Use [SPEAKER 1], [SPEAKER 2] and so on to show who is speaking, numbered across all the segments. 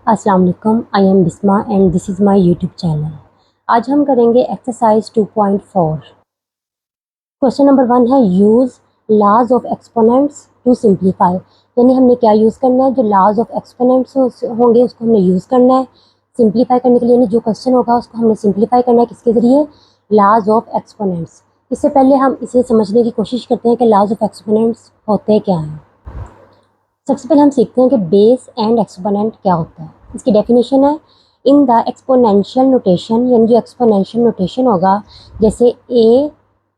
[SPEAKER 1] अस्सलाम वालेकुम, I am Bisma and this is my YouTube channel. आज हम करेंगे एक्सरसाइज 2.4। क्वेश्चन नंबर 1 है use laws of exponents to simplify. यानी हमने क्या यूज़ करना है, जो लॉज ऑफ एक्सपोनेंट्स होंगे उसको हमने यूज़ करना है सिंप्लीफाई करने के लिए। यानी जो क्वेश्चन होगा उसको हमने सिंप्लीफाई करना है किसके ज़रिए, लॉज ऑफ एक्सपोनेंट्स। इससे पहले हम इसे समझने की कोशिश करते हैं कि लॉज ऑफ एक्सपोनेंट्स होते क्या हैं। सबसे पहले हम सीखते हैं कि बेस एंड एक्सपोनेंट क्या होता है। इसकी डेफिनेशन है इन द एक्सपोनेंशियल नोटेशन, यानी जो एक्सपोनेंशियल नोटेशन होगा जैसे ए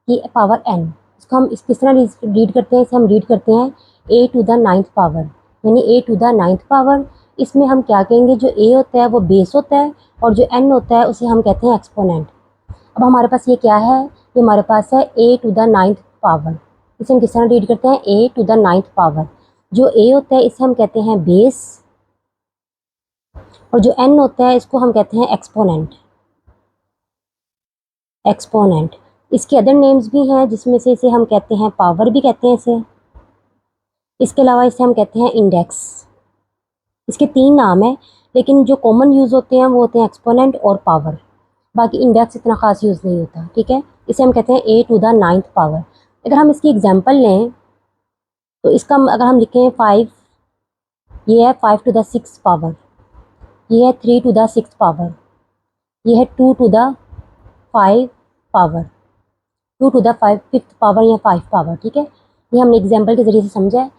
[SPEAKER 1] की पावर एन, इसको हम किस तरह रीड करते हैं, इसे हम रीड करते हैं ए टू द नाइन्थ पावर, यानी ए टू द नाइन्थ पावर। इसमें हम क्या कहेंगे, जो ए होता है वो बेस होता है और जो एन होता है उसे हम कहते हैं एक्सपोनेंट। अब हमारे पास ये क्या है, ये हमारे पास है ए टू द नाइन्थ पावर। इसे हम किस तरह रीड करते हैं, ए टू द नाइन्थ पावर। जो ए होता है इसे हम कहते हैं बेस और जो एन होता है इसको हम कहते हैं एक्सपोनेंट। एक्सपोनेंट इसके अदर नेम्स भी हैं जिसमें से इसे हम कहते हैं पावर भी कहते हैं इसे। इसके अलावा इसे हम कहते हैं इंडेक्स। इसके 3 नाम हैं, लेकिन जो कॉमन यूज़ होते हैं वो होते हैं एक्सपोनेंट और पावर। बाकी इंडेक्स इतना खास यूज़ नहीं होता, ठीक है। इसे हम कहते हैं ए टू द नाइन्थ पावर। अगर हम इसकी एग्जाम्पल लें तो इसका अगर हम लिखें 5, ये है 5 टू द 6 पावर, ये है 3 टू द 6 पावर, ये है 2 to the 5 power, 2 to the 5th power या 5 पावर, ठीक है। ये हमने एग्जाम्पल के ज़रिए से समझा है।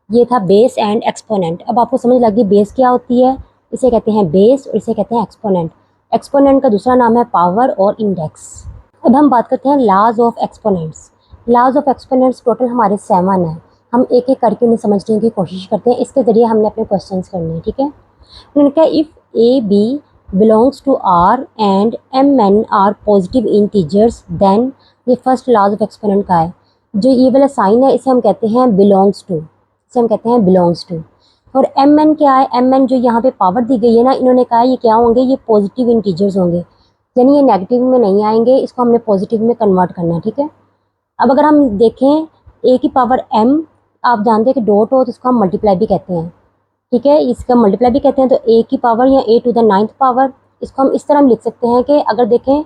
[SPEAKER 1] ये था बेस एंड एक्सपोनेंट। अब आपको समझ लग गई बेस क्या होती है, इसे कहते हैं बेस और इसे कहते हैं एक्सपोनेंट। एक्सपोनेंट का दूसरा नाम है पावर और इंडेक्स। अब हम बात करते हैं laws of exponents. Laws of exponents total हमारे 7 हैं। हम एक एक करके उन्हें समझने की कोशिश करते हैं, इसके ज़रिए हमने अपने क्वेश्चंस करने हैं, ठीक है। उन्होंने कहा if A B belongs to R and mn are positive integers then ये फर्स्ट लॉज ऑफ एक्सपोनेंट का है। जो ये वाला साइन है इसे हम कहते हैं belongs to, इसे हम कहते हैं belongs to। और mn क्या है, mn जो यहाँ पे पावर दी गई है ना, इन्होंने कहा ये क्या होंगे, ये पॉजिटिव इंटीजर्स होंगे, यानी ये नेगेटिव में नहीं आएंगे, इसको हमने पॉजिटिव में कन्वर्ट करना है, ठीक है। अब अगर हम देखें ए की पावर m, आप जानते हैं कि डॉट हो तो इसको हम मल्टीप्लाई भी कहते हैं, ठीक है, इसका मल्टीप्लाई भी कहते हैं। तो ए की पावर या ए टू द नाइन्थ पावर, इसको हम इस तरह लिख सकते हैं कि अगर देखें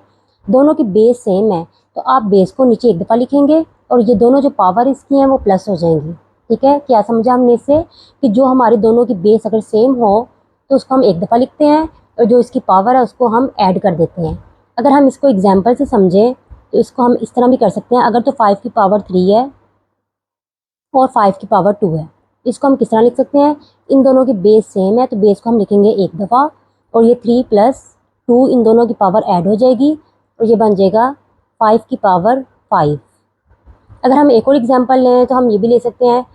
[SPEAKER 1] दोनों की बेस सेम है तो आप बेस को नीचे एक दफ़ा लिखेंगे और ये दोनों जो पावर इसकी हैं वो प्लस हो जाएंगी, ठीक है। क्या समझा हमने इससे, कि जो हमारे दोनों की बेस अगर सेम हो तो उसको हम एक दफ़ा लिखते हैं और जो इसकी पावर है उसको हम ऐड कर देते हैं। अगर हम इसको एग्जाम्पल से समझें तो इसको हम इस तरह भी कर सकते हैं। अगर तो 5 की पावर 3 है और 5 की पावर 2 है, इसको हम किस तरह लिख सकते हैं, इन दोनों की बेस सेम है तो बेस को हम लिखेंगे एक दफ़ा और ये 3 प्लस 2 इन दोनों की पावर ऐड हो जाएगी और ये बन जाएगा 5 की पावर 5। अगर हम एक और एग्जांपल लें तो हम ये भी ले सकते हैं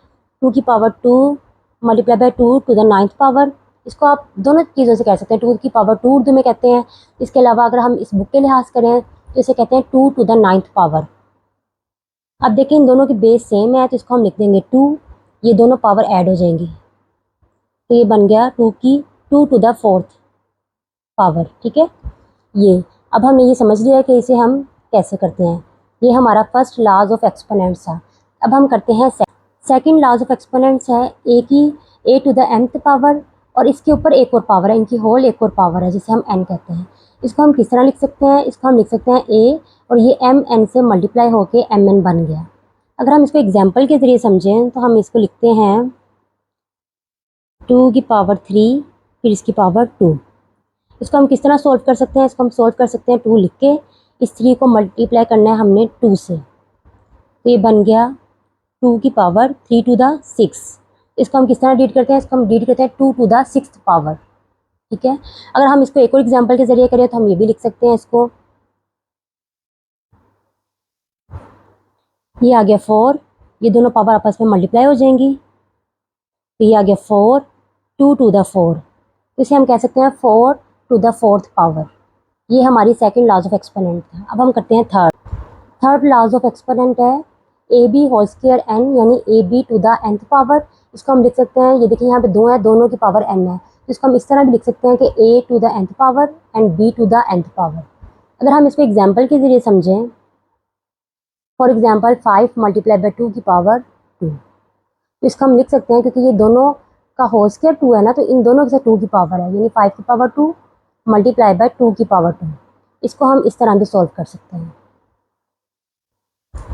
[SPEAKER 1] 2 की power 2 multiply by 2 to the ninth power. इसको आप दोनों चीज़ों से कह सकते हैं, 2 की पावर 2 उर्दू में कहते हैं। इसके अलावा अगर हम इस बुक के लिहाज करें तो इसे कहते हैं 2 टू द नाइन्थ पावर। अब देखिए इन दोनों की बेस सेम है तो इसको हम लिख देंगे 2, ये दोनों पावर ऐड हो जाएंगी तो ये बन गया 2 टू द 4th पावर, ठीक है। ये अब हमने ये समझ लिया कि इसे हम कैसे करते हैं। ये हमारा फर्स्ट लॉज ऑफ एक्सपोनेंट्स था। अब हम करते हैं सेकंड लॉज ऑफ एक्सपोनेंट्स है ए की ए टू द nth पावर और इसके ऊपर एक और पावर है, इनकी होल एक और पावर है जिसे हम n कहते हैं। इसको हम किस तरह लिख सकते हैं, इसको हम लिख सकते हैं ए और ये mn से मल्टीप्लाई होके mn बन गया। अगर हम इसको एग्जाम्पल के ज़रिए समझें तो हम इसको लिखते हैं 2 की पावर 3 फिर इसकी पावर 2। इसको हम किस तरह सॉल्व कर सकते हैं, इसको हम सॉल्व कर सकते हैं 2 लिख के, इस 3 को मल्टीप्लाई करना है हमने 2 से तो ये बन गया 2 की पावर 3 टू द 6। इसको हम किस तरह रीड करते हैं, इसको हम रीड करते हैं 2 टू द 6th पावर, ठीक है। अगर हम इसको एक और एग्जाम्पल के ज़रिए करें तो हम ये भी लिख सकते हैं, इसको ये आ गया 4, ये दोनों पावर आपस में मल्टीप्लाई हो जाएंगी तो ये आ गया 4 2 टू द 4। तो इसे हम कह सकते हैं 4 टू द 4th पावर। ये हमारी सेकंड लॉज ऑफ एक्सपोनेंट था। अब हम करते हैं थर्ड लॉज ऑफ एक्सपोनेंट है a b whole square n, यानी a b to the nth power. इसको हम लिख सकते हैं, ये देखिए यहाँ पे 2 है, दोनों की पावर n है, तो इसको हम इस तरह भी लिख सकते हैं कि a to the nth power and b to the nth power. अगर हम इसको एग्जाम्पल के ज़रिए समझें, फॉर एग्जाम्पल 5 मल्टीप्लाई बाई 2 की पावर 2, तो इसको हम लिख सकते हैं क्योंकि ये दोनों का होल स्क्वायर 2 है ना, तो इन दोनों के साथ 2 की पावर है, यानी 5 की पावर 2 मल्टीप्लाई बाय 2 की पावर 2। इसको हम इस तरह भी सॉल्व कर सकते हैं।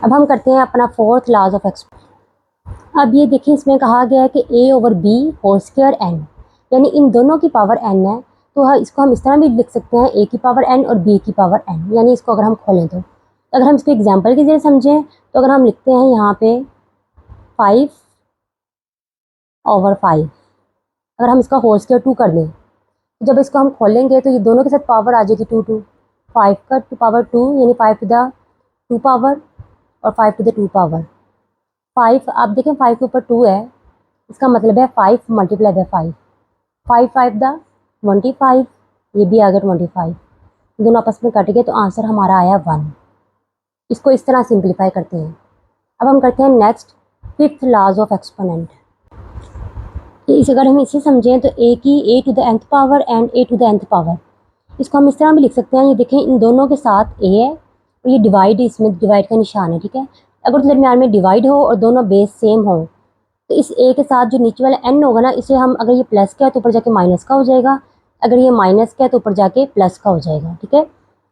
[SPEAKER 1] अब हम करते हैं अपना फोर्थ लॉज ऑफ एक्सपोनेंट। अब ये देखिए, इसमें कहा गया है कि a over b whole square n, यानी इन दोनों की पावर n है, तो इसको हम इस तरह भी लिख सकते हैं a की पावर n और b की पावर n, यानी इसको अगर हम खोलें तो अगर हम इसको एग्जाम्पल के जरिए समझें तो अगर हम लिखते हैं यहाँ पे 5 ओवर 5, अगर हम इसका होल स्क्वायर 2 कर दें, जब इसको हम खोलेंगे तो ये दोनों के साथ पावर आ जाएगी 2 2, 5 का टू पावर 2 यानी 5 टू द 2 पावर और 5 टू द 2 पावर 5। आप देखें 5 के ऊपर 2 है, इसका मतलब है 5 मल्टीप्लाई बाय 5, 5 5 द 25, ये भी आ गया 25, दोनों आपस में कट गए तो आंसर हमारा आया 1। इसको इस तरह सिंप्लीफाई करते हैं। अब हम करते हैं next fifth laws of exponent. इस अगर हम इसे समझें तो a की a to the nth power and a to the nth power, इसको हम इस तरह भी लिख सकते हैं। ये देखें, इन दोनों के साथ a है और ये डिवाइड, इसमें डिवाइड का निशान है, ठीक है। अगर तो दरमियान में डिवाइड हो और दोनों बेस सेम हो तो इस a के साथ जो नीचे वाला n होगा ना, इसे हम अगर ये प्लस का है तो ऊपर जाके माइनस का हो जाएगा, अगर ये माइनस का है तो ऊपर जाके प्लस का हो जाएगा, ठीक है।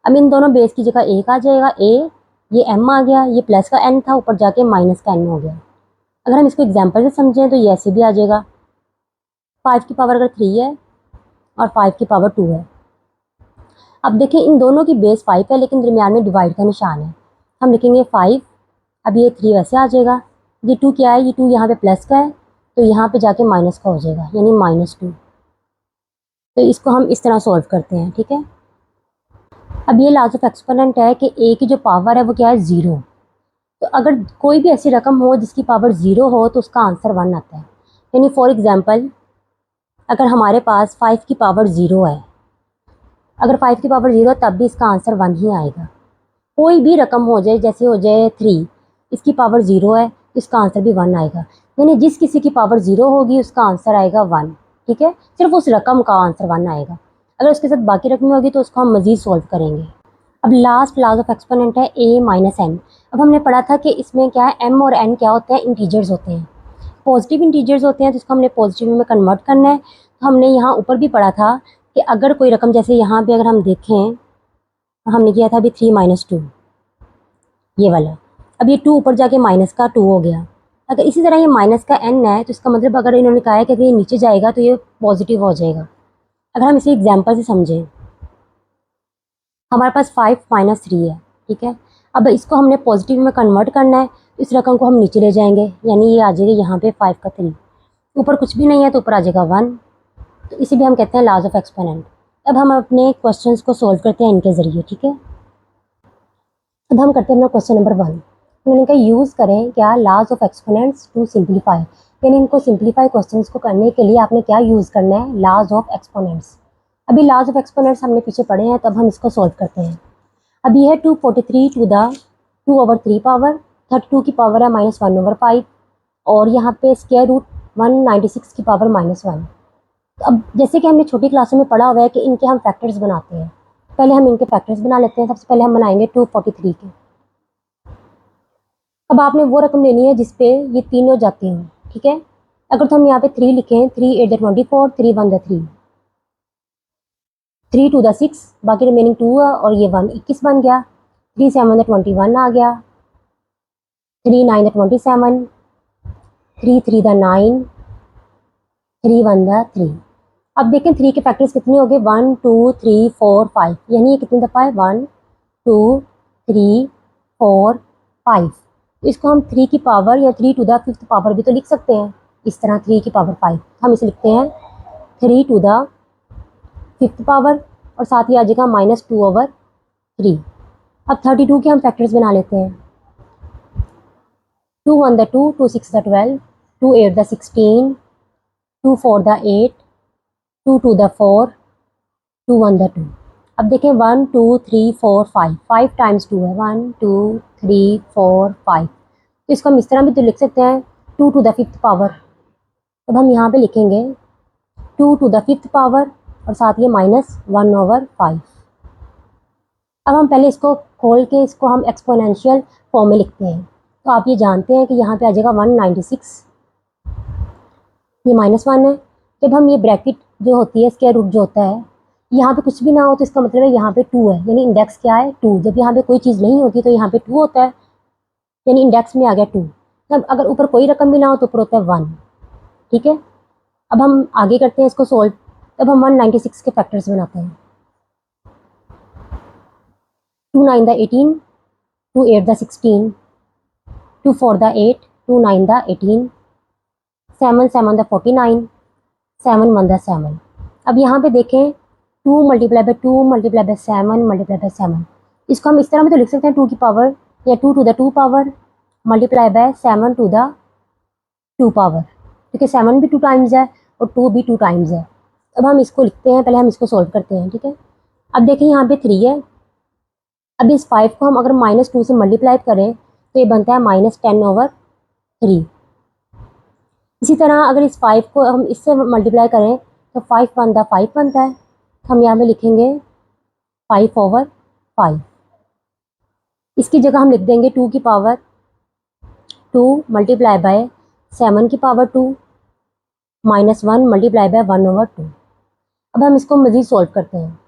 [SPEAKER 1] अब इन दोनों बेस की जगह एक आ जाएगा, a ये m आ गया, ये प्लस का n था, ऊपर जाके माइनस का n हो गया। अगर हम इसको एग्जाम्पल से समझें तो ये ऐसे भी आ जाएगा, 5 की पावर अगर 3 है और 5 की पावर 2 है। अब देखें, इन दोनों की बेस 5 है लेकिन दरमियान में डिवाइड का निशान है, हम लिखेंगे 5, अब ये 3 वैसे आ जाएगा, ये 2 क्या है, ये 2 यहाँ पे प्लस का है तो यहाँ पे जाके माइनस का हो जाएगा, यानी -2। तो इसको हम इस तरह सॉल्व करते हैं, ठीक है। अब ये लॉज ऑफ एक्सपोनेंट है कि a की जो पावर है वो क्या है, 0। तो अगर कोई भी ऐसी रकम हो जिसकी पावर 0 हो तो उसका आंसर 1 आता है। यानी फॉर एग्जांपल, अगर हमारे पास 5 की पावर 0 है, अगर 5 की पावर 0 तब भी इसका आंसर 1 ही आएगा। कोई भी रकम हो जाए, जैसे हो जाए 3, इसकी पावर 0 है तो इसका आंसर भी 1 आएगा। यानी जिस किसी की पावर 0 होगी उसका आंसर आएगा 1, ठीक है। सिर्फ उस रकम का आंसर 1 आएगा। अगर उसके साथ बाकी रकमें होगी तो उसको हम मज़ीद सॉल्व करेंगे। अब लास्ट लॉज ऑफ एक्सपोनेंट है a माइनस n। अब हमने पढ़ा था कि इसमें क्या है, m और n क्या होते हैं, इंटीजर्स होते हैं, पॉजिटिव इंटीजर्स होते हैं, जिसको हमने पॉजिटिव में कन्वर्ट करना है। तो हमने यहाँ ऊपर भी पढ़ा था कि अगर कोई रकम, जैसे यहाँ पे अगर हम देखें, हमने किया था अभी 3 - 2 ये वाला, अब ये 2 ऊपर जाके माइनस का 2 हो गया। अगर इसी तरह ये माइनस का n है तो इसका मतलब अगर इन्होंने कहा है कि अगर ये नीचे जाएगा तो ये पॉजिटिव हो जाएगा। अगर हम इसे एग्जाम्पल से समझें, हमारे पास 5 - 3 है, ठीक है। अब इसको हमने पॉजिटिव में कन्वर्ट करना है तो इस रकम को हम नीचे ले जाएंगे, यानी ये आ जाएगा यहाँ पे 5 का 3, ऊपर कुछ भी नहीं है तो ऊपर आ जाएगा 1। तो इसे भी हम कहते हैं लॉज ऑफ एक्सपोनेंट। अब हम अपने क्वेश्चंस को सॉल्व करते हैं इनके ज़रिए, ठीक है। अब हम करते हैं अपना क्वेश्चन नंबर 1। उन्होंने कहा यूज़ करें क्या laws of exponents to simplify, यानी इनको सिंप्लीफाई क्वेश्चंस को करने के लिए आपने क्या यूज़ करना है, लॉज ऑफ एक्सपोनेंट्स। अभी लॉज ऑफ एक्सपोनेंट्स हमने पीछे पढ़े हैं, तब हम इसको सॉल्व करते हैं। अब ये है 243 टू द 2 ओवर 3 पावर, 32 की पावर है -1/5 और यहाँ पे स्क्वायर रूट 196 की पावर -1। तो अब जैसे कि हमने छोटी क्लासों में पढ़ा हुआ है कि इनके हम फैक्टर्स बनाते हैं, पहले हम इनके फैक्टर्स बना लेते हैं। सबसे पहले हम बनाएंगे 243 के। अब आपने वो रकम लेनी है जिसपे ये तीनों जाती हैं, ठीक है। अगर तो हम यहाँ पे 3 लिखें, 3 8 24, 3 1 3, 3 2 6, बाकी रिमेनिंग 2 है और ये 1 21 बन गया, 3 7 21 आ गया, 3 9 27, 3 3 9, 3 1 3। अब देखें 3 के फैक्टर्स कितने हो गए, 1 2 3 4 5, यानी ये कितनी दफ़ा है, 1 2 3 4 5। इसको हम 3 की पावर या 3 टू द 5th पावर भी तो लिख सकते हैं, इस तरह 3 की पावर 5 हम इसे लिखते हैं 3 टू द 5th पावर और साथ ही आ जाएगा -2/3। अब 32 के हम फैक्टर्स बना लेते हैं, 2 1 the 2, 2 6 the 12, 2 8 the 16, 2 4 the 8, 2 2 the 4, 2 1 the 2। अब देखें 1 2 3 4 5, 5 टाइम्स 2 है, 1 2 3 4 5। तो इसको हम इस तरह भी तो लिख सकते हैं 2 टू द 5th पावर। अब हम यहाँ पे लिखेंगे 2 टू द 5th पावर और साथ ये -1/5। अब हम पहले इसको खोल के इसको हम एक्सपोनेंशियल फॉर्म में लिखते हैं। तो आप ये जानते हैं कि यहाँ पे आ जाएगा 196, ये -1 है, जब हम ये ब्रैकेट जो होती है, स्क्वायर रूट जो होता है, यहाँ पे कुछ भी ना हो तो इसका मतलब है यहाँ पे 2 है, यानी इंडेक्स क्या है 2। जब यहाँ पे कोई चीज़ नहीं होती तो यहाँ पे 2 होता है, यानी इंडेक्स में आ गया 2। तब अगर ऊपर कोई रकम भी ना हो तो ऊपर होता है 1। ठीक है, अब हम आगे करते हैं इसको सोल्व। तब हम 196 के फैक्टर्स बनाते हैं। 2 9 the 18, 2 8 the 16, 2 4 the 8, 2 9 the 18, 7 7 the 49, 7 1 the 7। अब यहाँ पे देखें 2 multiply by 2 multiply by 7 multiply by 7, इसको हम इस तरह में तो लिख सकते हैं 2 की पावर या 2 to the 2 power multiply by 7 to the 2 power, क्योंकि 7 भी 2 टाइम्स है और 2 भी 2 टाइम्स है। अब हम इसको लिखते हैं, पहले हम इसको सोल्व करते हैं। ठीक है, अब देखें यहाँ पे 3 है। अब इस 5 को हम अगर -2 से मल्टीप्लाई करें तो ये बनता है -10/3। इसी तरह अगर इस 5 को हम इससे मल्टीप्लाई करें तो 5 1 द 5 बनता है। हम यहाँ पे लिखेंगे 5/5। इसकी जगह हम लिख देंगे 2 की पावर 2 मल्टीप्लाई बाय 7 की पावर 2 -1 मल्टीप्लाई बाय 1/2। अब हम इसको मज़ीद सॉल्व करते हैं।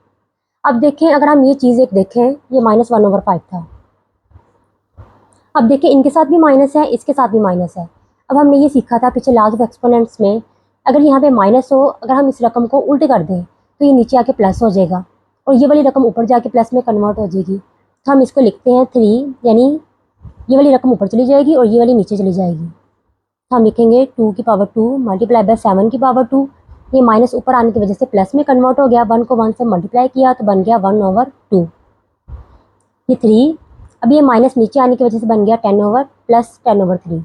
[SPEAKER 1] अब देखें, अगर हम ये चीज़ एक देखें, ये -1/5 था। अब देखें इनके साथ भी माइनस है, इसके साथ भी माइनस है। अब हमने ये सीखा था पीछे लॉज ऑफ एक्सपोनेंट्स में, अगर यहाँ पे माइनस हो, अगर हम इस रकम को उल्टे कर दें तो ये नीचे आके प्लस हो जाएगा और ये वाली रकम ऊपर जाके प्लस में कन्वर्ट हो जाएगी। तो हम इसको लिखते हैं 3, यानी ये वाली रकम ऊपर चली जाएगी और ये वाली नीचे चली जाएगी। तो हम लिखेंगे 2 की पावर 2 मल्टीप्लाई बाय 7 की पावर 2। ये माइनस ऊपर आने की वजह से प्लस में कन्वर्ट हो गया, 1 को 1 से मल्टीप्लाई किया तो बन गया 1/2। ये 3, अब ये माइनस नीचे आने की वजह से बन गया 10/+10/3।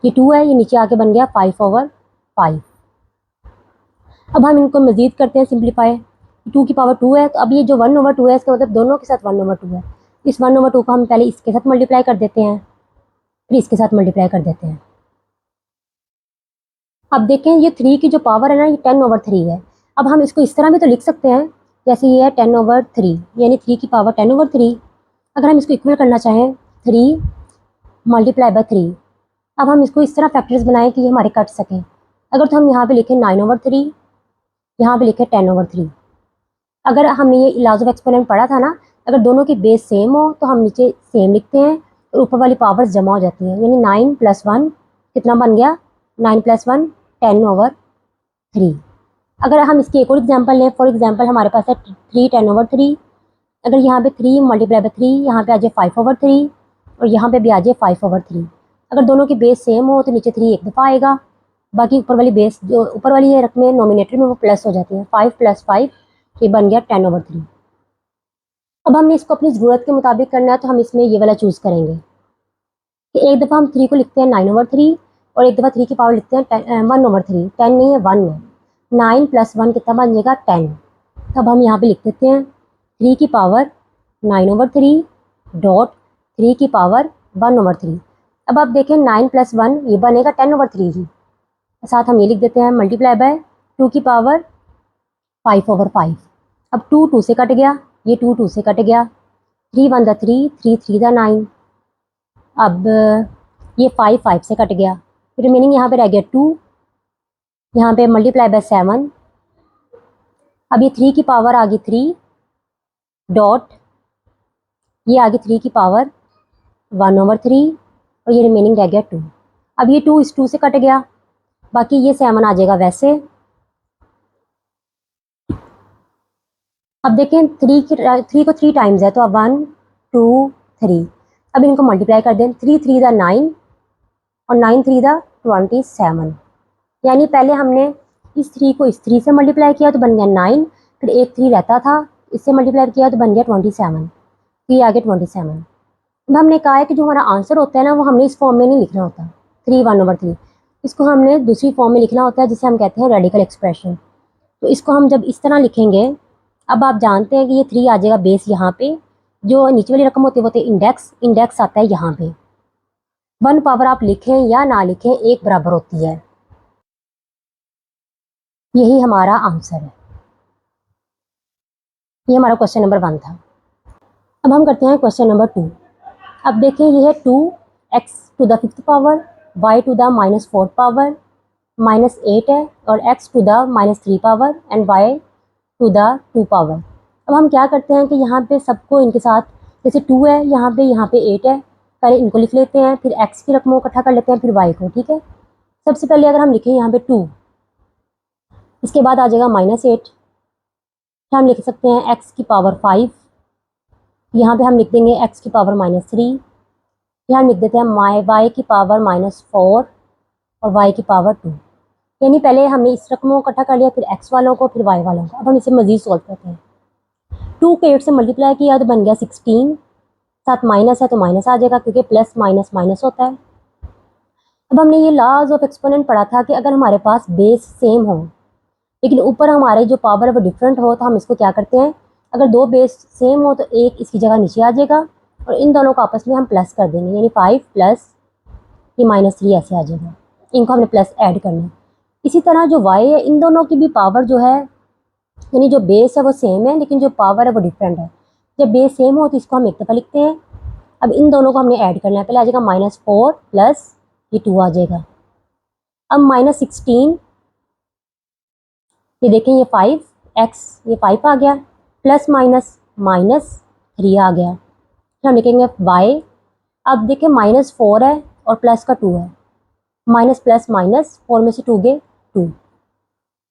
[SPEAKER 1] ये 2 है, ये नीचे आके बन गया 5/5। अब हम इनको मज़ीद करते हैं सिंप्लीफाई। 2 की पावर 2 है, तो अब ये जो 1/2 है इसका मतलब दोनों के साथ 1/2 है। इस 1/2 को हम पहले इसके साथ मल्टीप्लाई कर देते हैं, फिर इसके साथ मल्टीप्लाई कर देते हैं। अब देखें ये 3 की जो पावर है ना, ये 10/3 है। अब हम इसको इस तरह भी तो लिख सकते हैं जैसे ये है 10/3, यानी 3 की पावर 10/3। अगर हम इसको इक्वल करना चाहें 3 मल्टीप्लाई बाय 3, अब हम इसको इस तरह फैक्टर्स बनाएं कि ये हमारे कट सकें। अगर तो हम यहाँ पे लिखें 9/3, यहाँ पे लिखें 10/3। अगर हमने ये लॉज ऑफ एक्सपोनेंट पढ़ा था ना, अगर दोनों की बेस सेम हो तो हम नीचे सेम लिखते हैं और ऊपर वाली पावर्स जमा हो जाती हैं, यानी 9 + 1 कितना बन गया, 9 + 1 10/3। अगर हम इसकी एक और एग्जांपल लें, फॉर एग्जांपल हमारे पास है 3 10/3। अगर यहाँ पे 3 मल्टीप्लाई बाय 3, यहाँ पे आ जाए 5/3 और यहाँ पे भी आ जाए 5/3। अगर दोनों की बेस सेम हो तो नीचे 3 एक दफ़ा आएगा, बाकी ऊपर वाली बेस जो ऊपर वाली ये रकमें नोमिनेटर में वो प्लस हो जाती हैं। 5 + 5 ये बन गया 10/3। अब हमने इसको अपनी ज़रूरत के मुताबिक करना है तो हम इसमें ये वाला चूज़ करेंगे कि एक दफ़ा हम 3 को लिखते हैं 9/3 और एक दफ़ा 3 की पावर लिखते हैं 1/3। 10 नहीं है, 1 है। 9 + 1 कितना बन जाएगा 10। तब हम यहाँ पे लिख देते हैं 3 की पावर 9/3 डॉट 3 की पावर 1/3। अब आप देखें 9 + 1 ये बनेगा 10/3 ही। साथ हम ये लिख देते हैं मल्टीप्लाई बाय 2 की पावर 5/5। अब 2 2 से कट गया, ये 2 2 से कट गया, 3 1 द 3, 3 3 द 9। अब ये 5 5 से कट गया, रिमेनिंग यहाँ पे रह गया 2, यहाँ पे मल्टीप्लाई बाय 7। अब ये 3 की पावर आ गई 3 डॉट ये आ गई 3 की पावर 1/3 और ये रिमेनिंग रह गया 2। अब ये 2 इस 2 से कट गया, बाकी ये 7 आ जाएगा वैसे। अब देखें 3 को 3 टाइम्स है तो अब 1 2 3। अब इनको मल्टीप्लाई कर दें, 3 3 द 9 और 9 3 द 27। यानी पहले हमने इस 3 को इस 3 से मल्टीप्लाई किया तो बन गया 9, फिर एक 3 रहता था इससे मल्टीप्लाई किया तो बन गया 27, तो ये आ गया 27। अब हमने कहा है कि जो हमारा आंसर होता है ना वो हमने इस फॉर्म में नहीं लिखना होता 3 1/3, इसको हमने दूसरी फॉर्म में लिखना होता है जिसे हम कहते हैं रेडिकल एक्सप्रेशन। तो इसको हम जब इस तरह लिखेंगे, अब आप जानते हैं कि ये 3 आ जाएगा बेस यहाँ पे, जो नीचे वाली रकम होती है वो होती है इंडेक्स, इंडेक्स आता है यहाँ पे। 1 पावर आप लिखें या ना लिखें एक बराबर होती है। यही हमारा आंसर है। ये हमारा क्वेश्चन नंबर 1 था। अब हम करते हैं क्वेश्चन नंबर 2। अब देखें ये है 2x to the 5th power y to the -4th power -8 है और x to the -3 power and y to the 2 power. अब हम क्या करते हैं कि यहाँ पे सबको इनके साथ, जैसे 2 है यहाँ पे 8 है, पहले इनको लिख लेते हैं, फिर x की रकमों को इकट्ठा कर लेते हैं, फिर y को। ठीक है, सबसे पहले अगर हम लिखें यहाँ पे 2, इसके बाद आ जाएगा -8, फिर हम लिख सकते हैं x की पावर 5, यहाँ पे हम लिख देंगे x की पावर -3, फिर हम लिख देते हैं y की पावर -4 और y की पावर 2। यानी पहले हमने इस रकमों को इकट्ठा कर लिया, फिर x वालों को, फिर y वालों को। अब हम इसे मजीद सॉल्व करते हैं। 2 को 8 से मल्टीप्लाई किया तो बन गया 16, साथ माइनस है तो माइनस आ जाएगा क्योंकि प्लस माइनस माइनस होता है। अब हमने ये लॉज ऑफ एक्सपोनेंट पढ़ा था कि अगर हमारे पास बेस सेम हो लेकिन ऊपर हमारे जो पावर है वो डिफरेंट हो तो हम इसको क्या करते हैं, अगर दो बेस सेम हो तो एक इसकी जगह नीचे आ जाएगा और इन दोनों को आपस में हम प्लस कर देंगे, यानी 5 प्लस ये -3 ऐसे आ जाएगा। इनको हमने प्लस ऐड करना है। इसी तरह जो y है, इन दोनों की भी पावर जो है, यानी जो बेस है वो सेम है लेकिन जो पावर है वो डिफरेंट है। जब बेस सेम हो तो इसको हम एक दफ़ा लिखते हैं। अब इन दोनों को हमने ऐड करना है। पहले आ जाएगा -4 प्लस ये 2 आ जाएगा। अब -16, ये देखें ये 5x, ये 5 आ गया, प्लस माइनस -3 आ गया। फिर हम लिखेंगे y। अब देखें -4 है और प्लस का 2 है, माइनस प्लस माइनस 4 में से 2 गए 2,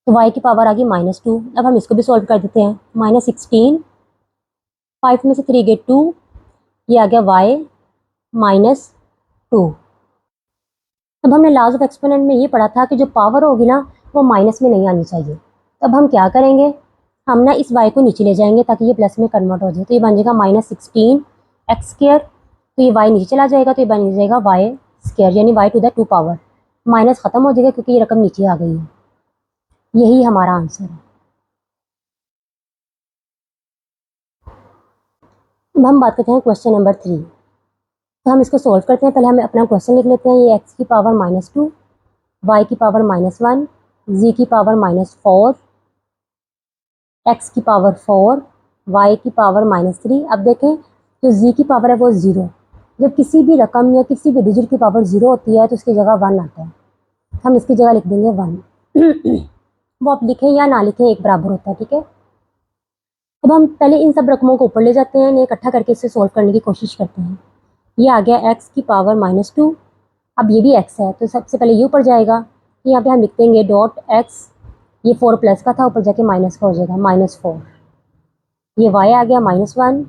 [SPEAKER 1] तो y की पावर आ गई -2। अब हम इसको भी सॉल्व कर देते हैं। -16, 5 में से 3 गए 2, ये आ गया y -2। अब हमने लॉज ऑफ एक्सपोनेंट में ये पढ़ा था कि जो पावर होगी ना वो माइनस में नहीं आनी चाहिए। अब हम क्या करेंगे, हम ना इस y को नीचे ले जाएंगे ताकि ये प्लस में कन्वर्ट हो जाए। तो ये बन जाएगा -16x², तो ये y नीचे चला जाएगा तो ये बन जाएगा y², यानी y to the 2 power. Minus ख़त्म हो जाएगा क्योंकि ये रकम नीचे आ गई है। यही हमारा आंसर है। अब हम बात करते हैं क्वेश्चन नंबर 3। तो हम इसको सॉल्व करते हैं। पहले हम अपना क्वेश्चन लिख लेते हैं। ये x की पावर -2, y की पावर -1, z की पावर -4, x की पावर 4, y की पावर -3। अब देखें जो z की पावर है वो 0। जब किसी भी रकम या किसी भी डिजिट की पावर 0 होती है तो उसकी जगह 1 आता है। हम इसकी जगह लिख देंगे 1। वो आप लिखें या ना लिखें एक बराबर होता है। ठीक है, अब हम पहले इन सब रकमों को ऊपर ले जाते हैं, इकट्ठा करके इसे सोल्व करने की कोशिश करते हैं। ये आ गया x की पावर -2। अब ये भी x है तो सबसे पहले ये ऊपर जाएगा, यहाँ पे हम लिख देंगे डॉट x। ये 4 प्लस का था, ऊपर जाके माइनस का हो जाएगा -4। ये y आ गया -1,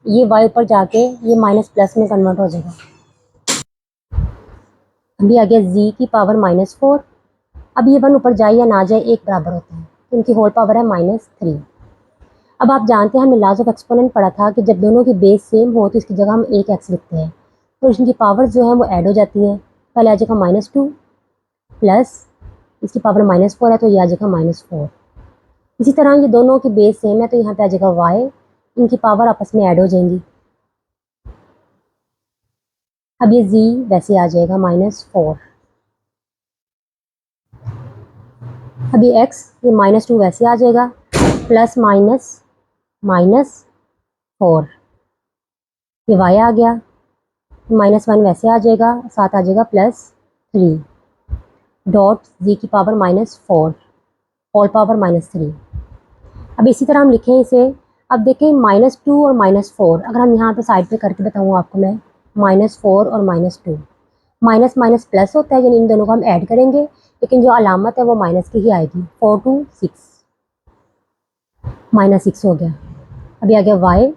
[SPEAKER 1] ये y ऊपर जाके ये माइनस प्लस में कन्वर्ट हो जाएगा। अभी आ गया z की पावर -4। अब ये 1 ऊपर जाए या ना जाए एक बराबर होता है, तो इनकी होल पावर है -3। अब आप जानते हैं हमने लॉज ऑफ एक्सपोनेंट पढ़ा था कि जब दोनों की बेस सेम हो तो इसकी जगह हम एक x लिखते हैं, तो इनकी पावर जो है वो ऐड हो जाती है। पहले आ जाएगा -2 प्लस इसकी पावर -4 है तो ये आ जाएगा -4। इसी तरह ये दोनों की बेस सेम है तो यहाँ पे आ जाएगा y, इनकी पावर आपस में ऐड हो जाएंगी। अब ये z वैसे आ जाएगा -4। अब ये x, ये -2 वैसे आ जाएगा, प्लस -4। ये y आ गया, -1 वैसे आ जाएगा, साथ आ जाएगा +3 डॉट z की पावर -4 होल पावर -3। अब इसी तरह हम लिखें इसे। अब देखें -2 और -4, अगर हम यहाँ पे साइड पे करके बताऊँ आपको मैं, -4 और -2, माइनस माइनस प्लस होता है, यानी इन दोनों को हम ऐड करेंगे लेकिन जो अलामत है वो माइनस की ही आएगी। 4 2 6, -6 हो गया। अभी आ गया y।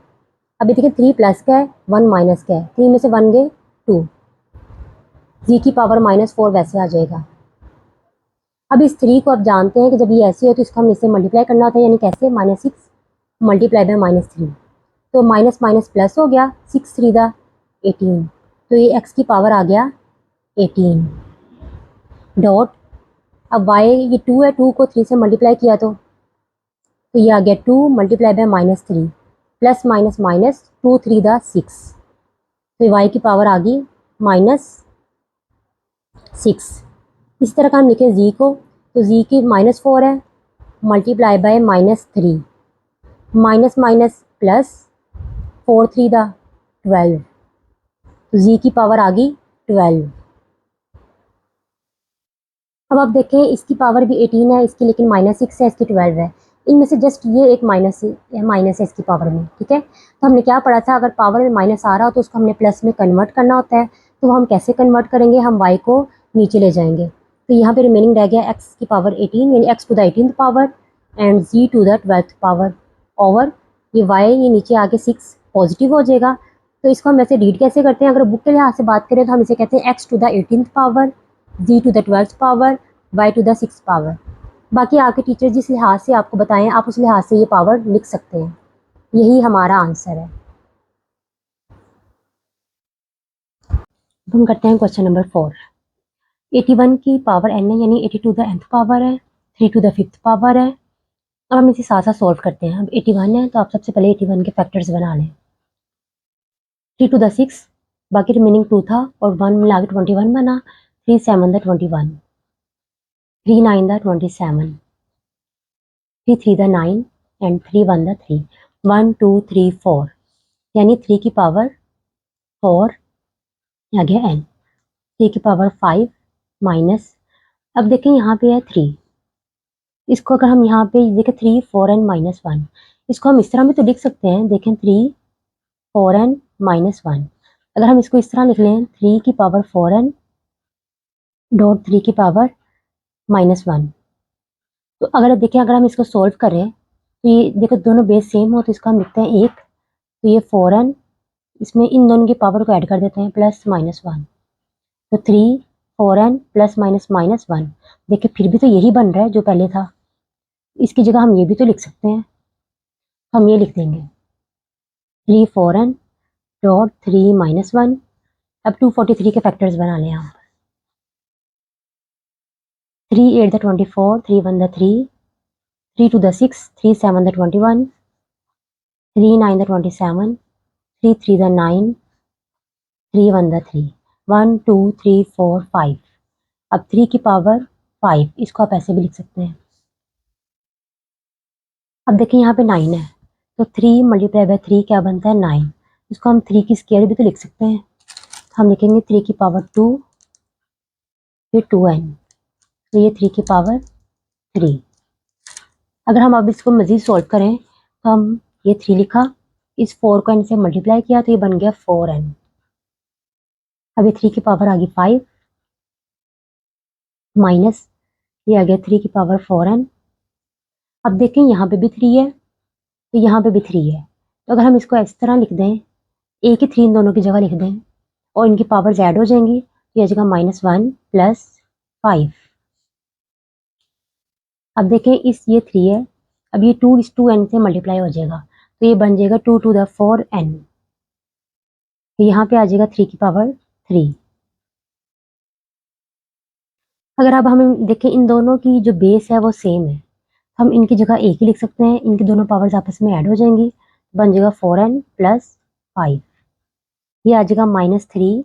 [SPEAKER 1] अभी देखिए 3 प्लस का है, 1 माइनस का है, 3 में से 1 गए 2, z की पावर -4 वैसे आ जाएगा। अब इस 3 को आप जानते हैं कि जब ये ऐसे हो तो इसको हम इससे मल्टीप्लाई करना होता है, यानी कैसे, -6 मल्टीप्लाई बाय -3, तो माइनस माइनस प्लस हो गया, 6 3 दा 18, तो ये x की पावर आ गया 18 डॉट। अब y ये 2 है, 2 को 3 से मल्टीप्लाई किया तो ये आ गया 2 multiply by -3 plus minus minus 2 3 दा 6, तो y की पावर आ गई -6। इस तरह का हम लिखें z को, तो z की -4 है multiply by -3, minus minus plus 4 3 दा 12, तो z की पावर आ गई 12। अब आप देखें इसकी पावर भी 18 है, इसकी लेकिन -6 है, इसकी 12 है। इनमें से जस्ट ये एक माइनस है इसकी पावर में, ठीक है। तो हमने क्या पढ़ा था, अगर पावर में माइनस आ रहा हो तो उसको हमने प्लस में कन्वर्ट करना होता है। तो हम कैसे कन्वर्ट करेंगे, हम y को नीचे ले जाएंगे। तो यहाँ पे रिमेनिंग रह गया x की पावर 18 यानी x to the 18th power and z to the 12th power over ये y, ये नीचे आके 6 पॉजिटिव हो जाएगा। तो इसको हम ऐसे रीड कैसे करते हैं, अगर बुक के लिहाज से बात करें तो हम इसे कहते हैं x to the 18th power, z to the 12th power, y to the 6th power. बाकी आपके टीचर जिस लिहाज से आपको बताएं आप उस लिहाज से ये पावर लिख सकते हैं। यही हमारा आंसर है। अब हम करते हैं क्वेश्चन नंबर 4। 81 की पावर n है यानी 80 टू द nth पावर है, 3 टू द 5th पावर है। अब हम इसे साथ साथ सॉल्व करते हैं। अब 81 है तो आप सबसे पहले 81 के फैक्टर्स बना लें। 3 टू द 6, बाकी रिमेनिंग 2 था और 1 मिला के 21 बना। 3 7 the 21, 3 9 the 27, 3 3 the 9 and 3 1 the 3, 1 2 3 4 यानी 3 की पावर 4 आ गया n, 3 की पावर 5 माइनस, अब देखें यहाँ पे है 3, इसको अगर हम यहाँ पे देखें 3 4 n माइनस 1, इसको हम इस तरह भी तो लिख सकते हैं। देखें 3 4 n माइनस 1, अगर हम इसको इस तरह लिख लें 3 की पावर 4 n डॉट 3 की पावर -1। तो अगर देखें अगर हम इसको सॉल्व करें तो ये देखो दोनों बेस सेम हो तो इसको हम लिखते हैं 1, तो ये 4n, इसमें इन दोनों की पावर को ऐड कर देते हैं +-1, तो 3 4n +-1। देखिए फिर भी तो यही बन रहा है जो पहले था, इसकी जगह हम ये भी तो लिख सकते हैं। हम ये लिख देंगे 3 4n डॉट 3 -1। अब 243 के फैक्टर्स बना लें आप। 3 8 the 24, 3 1 the 3, 3 2 the 6, 3 7 the 21, 3 9 the 27, 3 3 the 9, 3 1 the 3, 1 2 3 4 5। अब 3 की पावर 5, इसको आप ऐसे भी लिख सकते हैं। अब देखिए यहाँ पे 9 है तो 3 मल्टीप्लाई बाय 3 क्या बनता है 9, इसको हम 3 की स्क्वायर भी तो लिख सकते हैं। हम लिखेंगे 3 की पावर 2 फिर 2n, तो ये 3 की पावर 3। अगर हम अब इसको मज़ीद सॉल्व करें तो हम ये 3 लिखा, इस 4 को n से मल्टीप्लाई किया तो ये बन गया 4n। अब ये 3 की पावर आ गई 5 माइनस ये आ गया 3 की पावर 4n। अब देखें यहाँ पे भी 3 है तो यहाँ पे भी 3 है, तो अगर हम इसको इस तरह लिख दें, एक ही 3 इन दोनों की जगह लिख दें और इनकी पावर्स ऐड हो जाएंगी तो ये जगह -1 + 5। अब देखें इस ये 3 है, अब ये 2 इस 2n से मल्टीप्लाई हो जाएगा तो ये बन जाएगा 2 टू द 4n, तो यहाँ पे आ जाएगा 3 की पावर 3। अगर अब हम देखें इन दोनों की जो बेस है वो सेम है, हम इनकी जगह एक ही लिख सकते हैं, इनकी दोनों पावर्स आपस में ऐड हो जाएंगी, बन जाएगा 4n + 5, ये आ जाएगा -3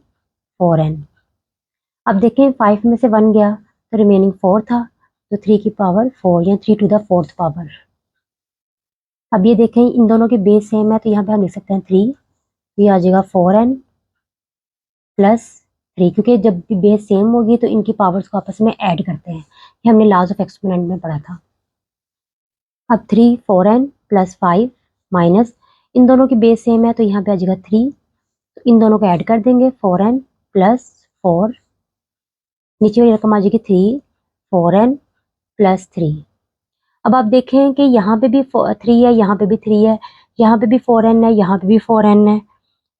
[SPEAKER 1] 4n। अब देखें 5 में से 1 गया तो रिमेनिंग 4 था, तो 3 की पावर 4 या 3 टू द 4th पावर। अब ये देखें इन दोनों के बेस सेम है तो यहाँ पे हम लिख सकते हैं 3, तो ये आ जाएगा 4n + 3, क्योंकि जब भी बेस सेम होगी तो इनकी पावर्स को आपस में ऐड करते हैं, ये हमने लॉज ऑफ एक्सपोनेंट में पढ़ा था। अब 3 4n + 5 माइनस, इन दोनों की बेस सेम है तो यहाँ पे आ जाएगा 3, तो इन दोनों को ऐड कर देंगे 4n + 4, नीचे वाली रकम आ जाएगी 3 4n + 3। अब आप देखें कि यहाँ पे भी 3 है, यहाँ पे भी 3 है, यहाँ पे भी 4n है, यहाँ पे भी 4n है,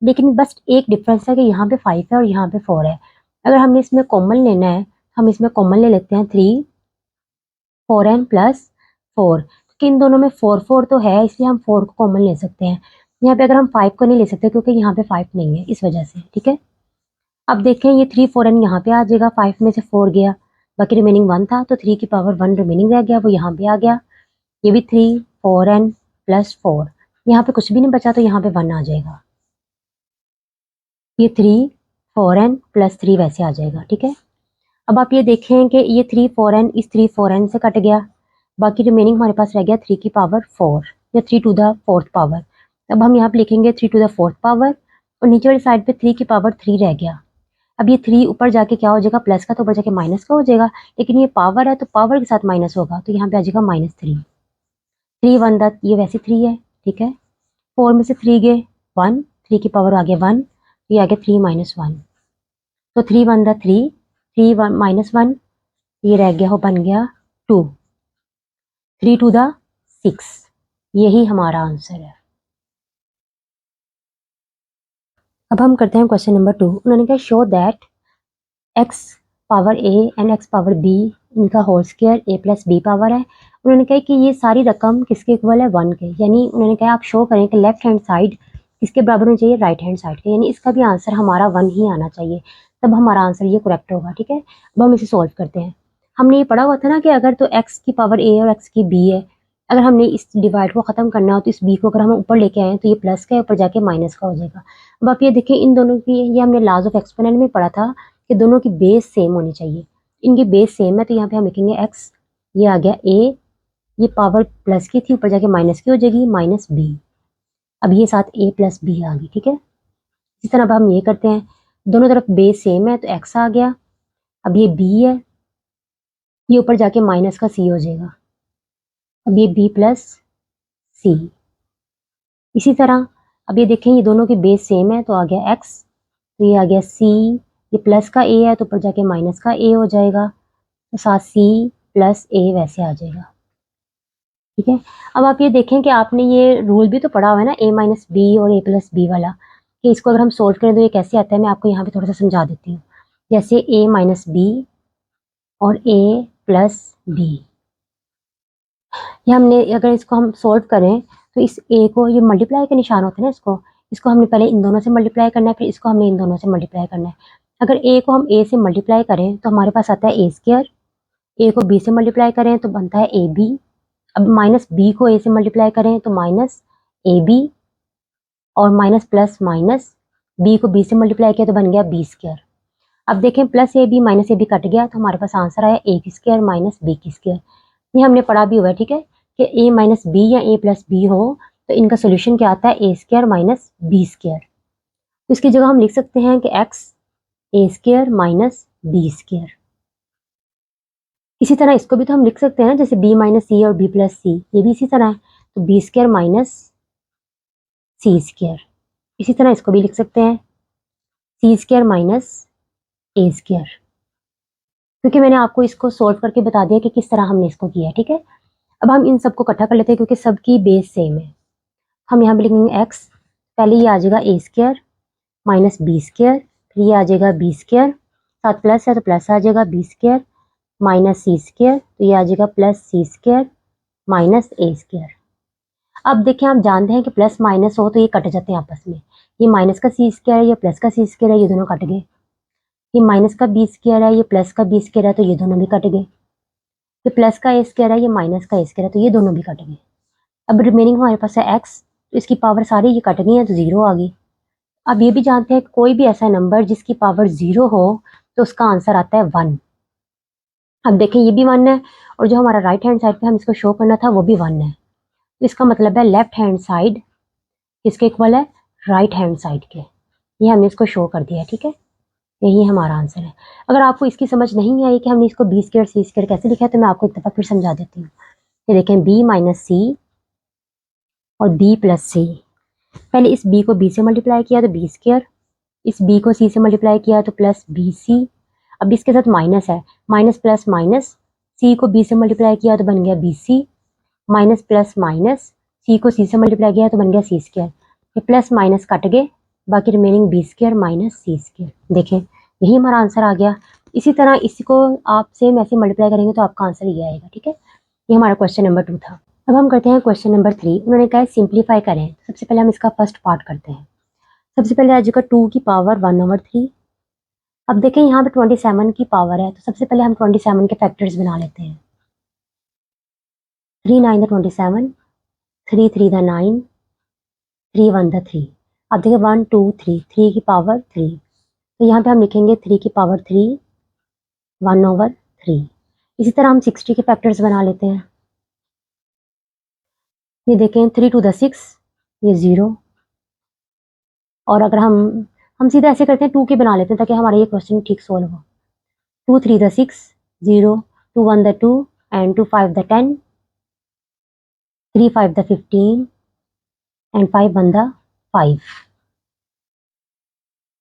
[SPEAKER 1] लेकिन बस एक डिफरेंस है कि यहाँ पे 5 है और यहाँ पे 4 है। अगर हमने इसमें कॉमन लेना है हम इसमें कॉमन ले लेते हैं 3 4n + 4, क्योंकि इन दोनों में 4 4 तो है इसलिए हम 4 को कॉमन ले सकते हैं। यहाँ पे अगर हम 5 को नहीं ले सकते क्योंकि यहाँ पे 5 नहीं है इस वजह से, ठीक है। अब देखें ये 3 4n यहाँ पे आ जाएगा, 5 में से 4 गया, बाकी रिमेनिंग 1 था तो 3 की पावर 1 रिमेनिंग रह गया, वो यहाँ पे आ गया। ये भी 3 4n + 4, यहाँ पे कुछ भी नहीं बचा तो यहाँ पे 1 आ जाएगा, ये 3 4n + 3 वैसे आ जाएगा, ठीक है। अब आप ये देखें कि ये 3 4n इस 3 4n से कट गया, बाकी रिमेनिंग हमारे पास रह गया 3 की पावर 4 या 3 टू द 4th पावर। अब हम यहाँ पे लिखेंगे 3 टू द 4th पावर और नीचे वाली साइड पे 3 की पावर 3 रह गया। अब ये 3 ऊपर जाके क्या हो जाएगा, प्लस का तो ऊपर जाके माइनस का हो जाएगा, लेकिन ये पावर है तो पावर के साथ माइनस होगा, तो यहाँ पे आ जाएगा -3। 3 1 दा, ये वैसे 3 है, ठीक है। 4 में से 3 गए 1, 3 की पावर आ गया 1, तो ये आ गया 3 - 1, तो 3 1 दा 3, 3 -1, ये रह गया, हो बन गया 2, 3 2 दा 6, यही हमारा आंसर है। अब हम करते हैं क्वेश्चन नंबर 2। उन्होंने कहा show that x power a and x power b इनका whole square a plus b power है। उन्होंने कहा कि ये सारी रकम किसके इक्वल है, 1 के, यानी उन्होंने कहा आप शो करें कि लेफ्ट हैंड साइड किसके बराबर होनी चाहिए, राइट हैंड साइड के, यानी इसका भी आंसर हमारा 1 ही आना चाहिए, तब हमारा आंसर ये करेक्ट होगा, ठीक है। अब हम इसे सॉल्व करते हैं। हमने ये पढ़ा हुआ था ना कि अगर तो x की पावर a और x की b है, अगर हमने इस डिवाइड को खत्म करना हो तो इस b को अगर हम ऊपर लेके आए तो ये प्लस का है, ऊपर जाके माइनस का हो जाएगा। अब आप ये देखिए, इन दोनों की, ये हमने लॉज ऑफ एक्सपोनेंट में पढ़ा था कि दोनों की बेस सेम होनी चाहिए। इनकी बेस सेम है तो यहाँ पे हम लिखेंगे x, ये आ गया a, ये पावर प्लस की थी, ऊपर जाके माइनस की हो जाएगी, -b। अब ये साथ a प्लस b आ गई, ठीक है। इसी तरह अब हम ये करते हैं, दोनों तरफ बेस सेम है तो x आ गया, अब ये b है, ये ऊपर जाके माइनस का c हो जाएगा, अब ये b प्लस c। इसी तरह अब ये देखें, ये दोनों की बेस सेम है तो आ गया x, तो ये आ गया c, ये प्लस का a है तो ऊपर जाके माइनस का a हो जाएगा, तो साथ c प्लस a वैसे आ जाएगा, ठीक है। अब आप ये देखें कि आपने ये रूल भी तो पढ़ा हुआ है ना, a माइनस बी और a प्लस बी वाला, कि इसको अगर हम सोल्व करें तो ये कैसे आता है, मैं आपको यहाँ पे थोड़ा सा समझा देती हूँ। जैसे a माइनस बी और a प्लस बी, ये हमने अगर इसको हम सोल्व करें तो इस a को, ये मल्टीप्लाई के निशान होते हैं ना, इसको हमने पहले इन दोनों से मल्टीप्लाई करना है, फिर इसको हमने इन दोनों से मल्टीप्लाई करना है। अगर a को हम a से मल्टीप्लाई करें तो हमारे पास आता है a स्क्वायर, a को b से मल्टीप्लाई करें तो बनता है ab, अब माइनस b को a से मल्टीप्लाई करें तो माइनस ab, और माइनस प्लस माइनस b को b से मल्टीप्लाई किया तो बन गया b स्क्वायर। अब देखें, plus ab minus ab cut गया तो हमारे पास आंसर आया a की स्क्वायर माइनस b की स्क्वायर। ये हमने पढ़ा भी हुआ है, ठीक है, कि a माइनस बी या a प्लस बी हो तो इनका सोल्यूशन क्या आता है, a square minus b square. तो इसकी जगह हम लिख सकते हैं कि x a square minus b square. इसी तरह इसको भी तो हम लिख सकते हैं, जैसे b माइनस सी और b प्लस सी, ये भी इसी तरह है, तो b square minus C square. इसी तरह इसको भी लिख सकते हैं, सी स्क्वायर माइनस a स्क्वायर, क्योंकि मैंने आपको इसको सोल्व करके बता दिया कि किस तरह हमने इसको किया, ठीक है। अब हम इन सबको इकट्ठा कर लेते हैं क्योंकि सबकी बेस सेम है। हम यहाँ पे लिखेंगे x, पहले ये आ जाएगा a square minus B square, फिर ये आ जाएगा b स्क्वायर, साथ प्लस है तो प्लस आ जाएगा b square minus C square, तो ये आ जाएगा plus C square minus a square. अब देखें, आप जानते हैं कि प्लस माइनस हो तो ये कट जाते हैं आपस में, ये माइनस का सी स्क्वायर है, ये प्लस का सी स्क्वायर है, ये दोनों कट गए। ये माइनस का बी स्क्वायर है, ये प्लस का बी स्क्वायर है, तो ये दोनों भी कट गए। ये प्लस का ए स्क्वायर है, ये माइनस का ए स्क्वायर है, तो ये दोनों भी कट गए। अब रिमेनिंग हमारे पास है x, तो इसकी पावर सारी ये कट गई है तो 0 आ गई। अब ये भी जानते हैं कि कोई भी ऐसा नंबर जिसकी पावर 0 हो तो उसका आंसर आता है 1। अब देखें, ये भी 1 है, और जो हमारा राइट हैंड साइड पे हम इसको शो करना था वो भी 1 है, तो इसका मतलब है लेफ्ट हैंड साइड किसके इक्वल है, राइट हैंड साइड के। ये हमने इसको शो कर दिया, ठीक है, यही हमारा आंसर है। अगर आपको इसकी समझ नहीं आई कि हमने इसको b स्क्वायर सी स्क्वायर कैसे लिखा है, तो मैं आपको एक दफ़ा फिर समझा देती हूँ। ये देखें, b माइनस सी और b प्लस सी, पहले इस b को b से मल्टीप्लाई किया तो b स्क्वायर, इस b को c से मल्टीप्लाई किया तो प्लस बी सी। अब इसके साथ माइनस है, माइनस प्लस माइनस, c को b से मल्टीप्लाई किया तो बन गया B C, minus plus minus, c को c से मल्टीप्लाई किया तो बन गया सी स्क्वायर। ये प्लस माइनस कट गए, बाकी remaining B square minus C square. देखें, यही हमारा आंसर आ गया। इसी तरह इसको आप सेम ऐसे मल्टीप्लाई करेंगे तो आपका आंसर ये आएगा, ठीक है। ये हमारा क्वेश्चन नंबर 2 था। अब हम करते हैं क्वेश्चन नंबर 3। उन्होंने कहा है सिंप्लीफाई करें। सबसे पहले हम इसका फर्स्ट पार्ट करते हैं। सबसे पहले आ जाएगा 2 की पावर 1/3। अब देखें, यहाँ पे 27 की पावर है, तो सबसे पहले हम 27 के फैक्टर्स बना लेते हैं। 3 9 27, 3 3 9, 3 1 3। अब देखिए 1 2 3, 3 की पावर 3, तो यहाँ पे हम लिखेंगे 3 की पावर 3 1/3। इसी तरह हम 60 के फैक्टर्स बना लेते हैं। ये देखें, 3 2 6, ये 0, और अगर हम हम सीधा ऐसे करते हैं, 2 के बना लेते हैं ताकि हमारा ये क्वेश्चन ठीक सोल्व हो। 2 3 the 6 0, 2 1 the 2 and 2 5 the 10, 3 5 the 15 and 5 1 the 5।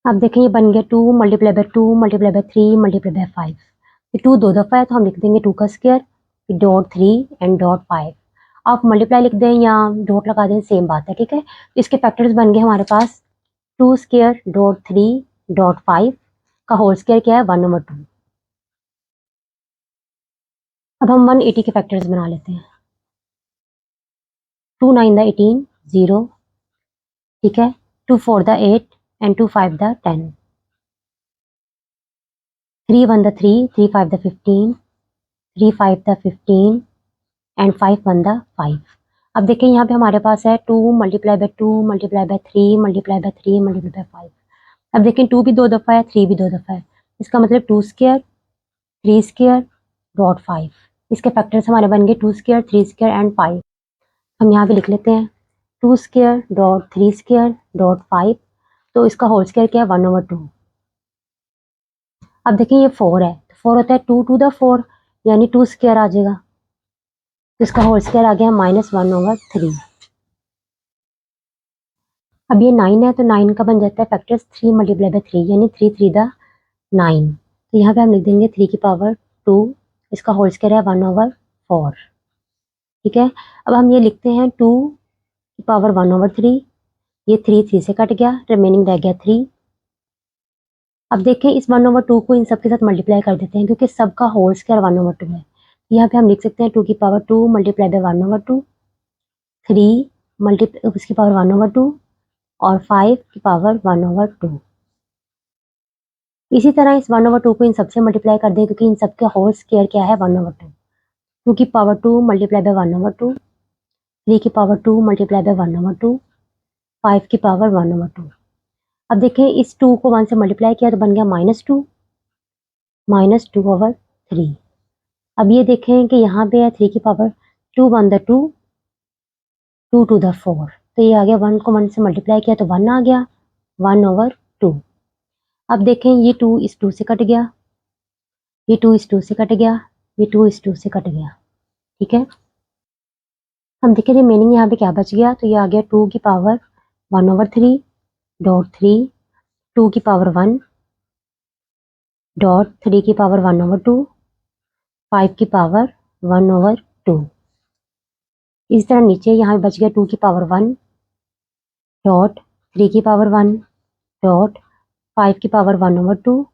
[SPEAKER 1] अब देखें ये बन गया 2 multiply by 2 multiply by 3 multiply by 5। ये 2 दो दफ़ा है तो हम लिख देंगे 2 का स्क्वायर, डॉट 3 एंड डॉट 5। आप मल्टीप्लाई लिख दें या डॉट लगा दें, सेम बात है, ठीक है। इसके फैक्टर्स बन गए हमारे पास 2 स्क्वायर डॉट 3 डॉट 5 का होल स्क्वायर क्या है 1/2। अब हम 180 के फैक्टर्स बना लेते हैं। 2 9 द 18 0, ठीक है। 2 4 the 8 and 2 5 the 10, 3 1 the 3 3 5 the 15, 3 5 the 15 and 5 1 the 5। अब देखें यहाँ पे हमारे पास है 2 multiply by 2 multiply by 3 multiply by 3 multiply by 5। अब देखें 2 भी 2 दफ़ा है, 3 भी 2 दफ़ा है, इसका मतलब 2 स्क्वायर 3 स्क्वायर डॉट 5। इसके फैक्टर्स हमारे बन गए 2 स्क्वायर 3 स्क्वायर एंड 5। हम यहाँ पे लिख लेते हैं 2 स्क्वायर डॉट 3 स्क्वायर डॉट 5, तो इसका होल स्क्वायर क्या है 1/2। अब देखें ये 4 है, 4 होता है 2 टू द 4 यानी 2 स्क्वायर आ जाएगा, तो इसका होल स्क्वायर आ गया -1/3। अब ये 9 है तो 9 का बन जाता है फैक्टर्स 3 मल्टीप्लाई बाय 3 यानी 3 3 द 9। तो यहाँ पे हम लिख देंगे 3 की पावर 2, इसका होल स्क्वायर है 1/4, ठीक है। अब हम ये लिखते हैं 2 की पावर 1/3, ये 3 3 से कट गया, रिमेनिंग रह गया 3। अब देखें इस 1/2 को इन सब के साथ मल्टीप्लाई कर देते हैं क्योंकि सबका होल स्क्वायर 1/2 है। यहाँ पे हम लिख सकते हैं 2 की पावर 2 मल्टीप्लाई बाय 1/2, 3 मल्टीप्लाई उसकी पावर 1/2 और 5 की पावर 1/2। इसी तरह इस 1/2 को इन सबसे मल्टीप्लाई कर दें क्योंकि इन सबके होल स्क्वायर क्या है 1/2। 2 की पावर 2 मल्टीप्लाई बाय 1/2, 3 की पावर 2 मल्टीप्लाई बाय 1/2, 5 की पावर 1/2। अब देखें इस 2 को 1 से मल्टीप्लाई किया तो बन गया -2 -2/3। अब ये देखें कि यहाँ पे है 3 की पावर 2 1 द 2 2 टू द 4, तो ये आ गया 1 को 1 से मल्टीप्लाई किया तो 1 आ गया 1/2। अब देखें ये 2 इस 2 से कट गया, ये 2 इस 2 से कट गया, ये 2 इस 2 से कट गया, ठीक है। हम देखें रिमेनिंग यहाँ पे क्या बच गया, तो ये आ गया 2 की पावर 1/3 डॉट 3, 2 की पावर 1 डॉट 3 की पावर 1/2, 5 की पावर 1/2। इस तरह नीचे यहाँ पे बच गया 2 की पावर 1 डॉट 3 की पावर 1 डॉट 5 की पावर 1/2,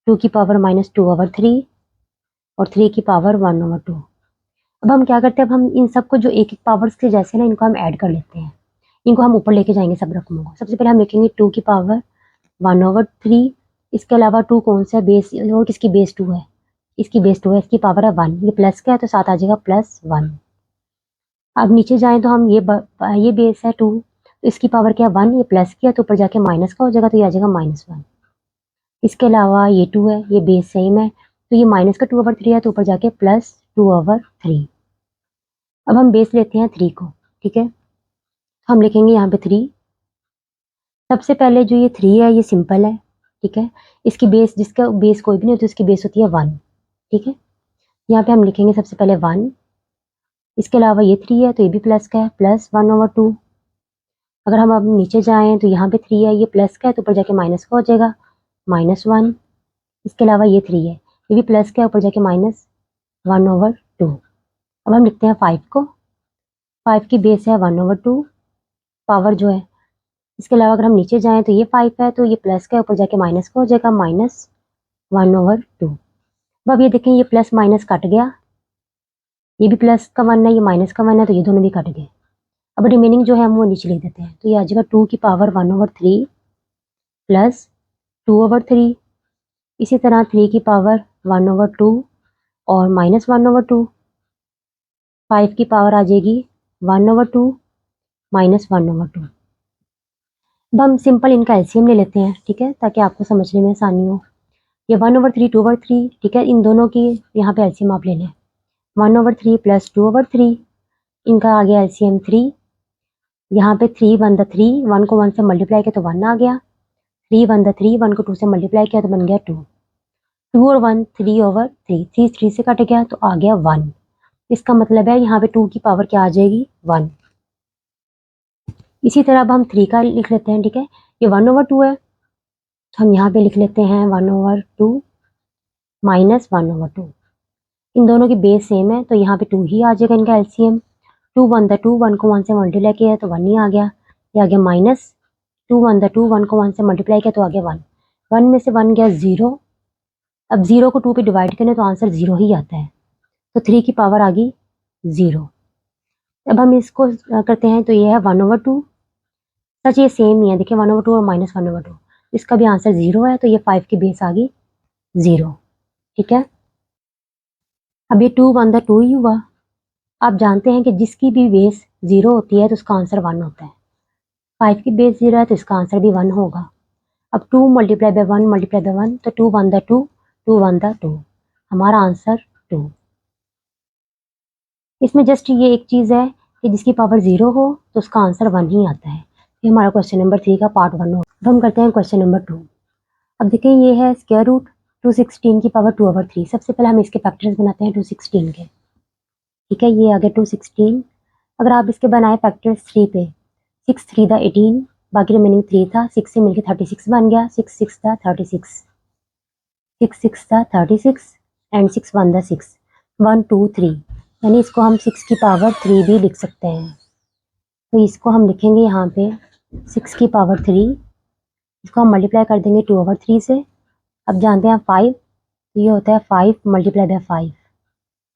[SPEAKER 1] 2 की पावर -2/3 और 3 की पावर 1/2। अब हम क्या करते हैं, अब हम इन सबको जो एक एक पावर्स के जैसे ना इनको हम ऐड कर लेते हैं, इनको हम ऊपर लेके जाएंगे सब रकमों को। सबसे पहले हम लिखेंगे 2 की पावर 1/3, इसके अलावा 2 कौन सा बेस और किसकी बेस 2 है, इसकी बेस 2 है, इसकी पावर है 1, ये प्लस का है तो साथ आ जाएगा +1। अब नीचे जाएं तो हम ये बेस है 2, तो इसकी पावर क्या है 1, ये प्लस किया तो ऊपर जाके माइनस का हो जाएगा तो ये आ जाएगा -1। इसके अलावा ये 2 है, ये बेस सेम है तो ये माइनस का 2/3 है तो ऊपर जाके +2/3। अब हम बेस लेते हैं 3 को, ठीक है। हम लिखेंगे यहाँ पे 3। सबसे पहले जो ये 3 है ये सिंपल है, ठीक है। इसकी बेस, जिसका बेस कोई भी नहीं होती उसकी बेस होती है 1, ठीक है। यहाँ पे हम लिखेंगे सबसे पहले 1। इसके अलावा ये 3 है तो ये भी प्लस का है, +1/2। अगर हम अब नीचे जाएं तो यहाँ पे 3 है, ये प्लस का है तो ऊपर जाके माइनस का हो जाएगा -1। इसके अलावा ये 3 है, ये भी प्लस का है, ऊपर जाके -1/2। अब हम लिखते हैं 5 को, 5 की बेस है 1/2 पावर जो है। इसके अलावा अगर हम नीचे जाएं तो ये 5 है तो ये प्लस का है, ऊपर जाके माइनस का हो जाएगा -1/2। अब ये देखें ये प्लस माइनस कट गया, ये भी प्लस का 1 है, ये माइनस का 1 है तो ये दोनों भी कट गए। अब रिमेनिंग जो है हम वो नीचे लिख देते हैं, तो ये आ जाएगा 2 की पावर 1/3 प्लस 2/3, इसी तरह 3 की पावर 1/2 और -1/2, 5 की पावर आ जाएगी 1/2 -1/2। अब हम सिंपल इनका एलसीएम ले लेते हैं, ठीक है, ताकि आपको समझने में आसानी हो। ये 1/3 2/3, ठीक है, इन दोनों की यहाँ पे एलसीएम आप ले लें। 1/3 प्लस 2/3, इनका आ गया एलसीएम 3। यहाँ पे 3 1 द 3, 1 को 1 से मल्टीप्लाई किया तो 1 आ गया, 3 1 द 3, 1 को 2 से मल्टीप्लाई किया तो बन गया 2, 2 और 1 3/3, 3 3 से कट गया तो आ गया 1। इसका मतलब है यहाँ पे 2 की पावर क्या आ जाएगी 1। इसी तरह अब हम 3 का लिख लेते हैं, ठीक है। ये 1/2 है तो हम यहाँ पे लिख लेते हैं 1/2 माइनस 1/2। इन दोनों की बेस सेम है तो यहाँ पे 2 ही आ जाएगा इनका एलसीएम। 2 1 द 2, 1 को 1 से मल्टीप्लाई किया तो 1 ही आ गया। ये आ गया माइनस 2 1 द 2, 1 को 1 से मल्टीप्लाई किया तो आ गया 1, 1 में से 1 गया 0। अब 0 को 2 पे डिवाइड करें तो आंसर 0 ही आता है, तो 3 की पावर आ गई 0। अब हम इसको करते हैं तो ये है 1/2। सच ये सेम ही है, देखिए 1/2 और माइनस 1/2, इसका भी आंसर 0 है तो ये 5 की बेस आ गई 0, ठीक है। अब ये 2 1 द 2 ही हुआ। आप जानते हैं कि जिसकी भी बेस 0 होती है तो उसका आंसर 1 होता है। 5 की बेस 0 है तो इसका आंसर भी 1 होगा। अब 2 मल्टीप्लाई बाय 1 मल्टीप्लाई बाय 1 तो 2 1 द 2, 2 1 द 2, हमारा आंसर 2। इसमें जस्ट ये एक चीज़ है कि जिसकी पावर 0 हो तो उसका आंसर 1 ही आता है। ये हमारा क्वेश्चन नंबर 3 का पार्ट 1 हो। अब हम करते हैं क्वेश्चन नंबर 2। अब देखें ये है स्क्वायर रूट 216 की पावर 2/3। सबसे पहले हम इसके फैक्टर्स बनाते हैं 216 के, ठीक है। ये आ गया 216। अगर आप इसके बनाए फैक्टर्स 3 पे, 6 3 द 18, बाकी रिमेनिंग 3 था, 6 से मिलकर 36 बन गया, 6 6 द 36, 6 6 द 36 एंड 6 1 द 6, 1 2 3, यानी इसको हम 6 की पावर 3 भी लिख सकते हैं। तो इसको हम लिखेंगे यहाँ पे 6 की पावर 3, इसको हम मल्टीप्लाई कर देंगे 2/3 से। अब जानते हैं 5, तो ये होता है 5 मल्टीप्लाई बाय 5,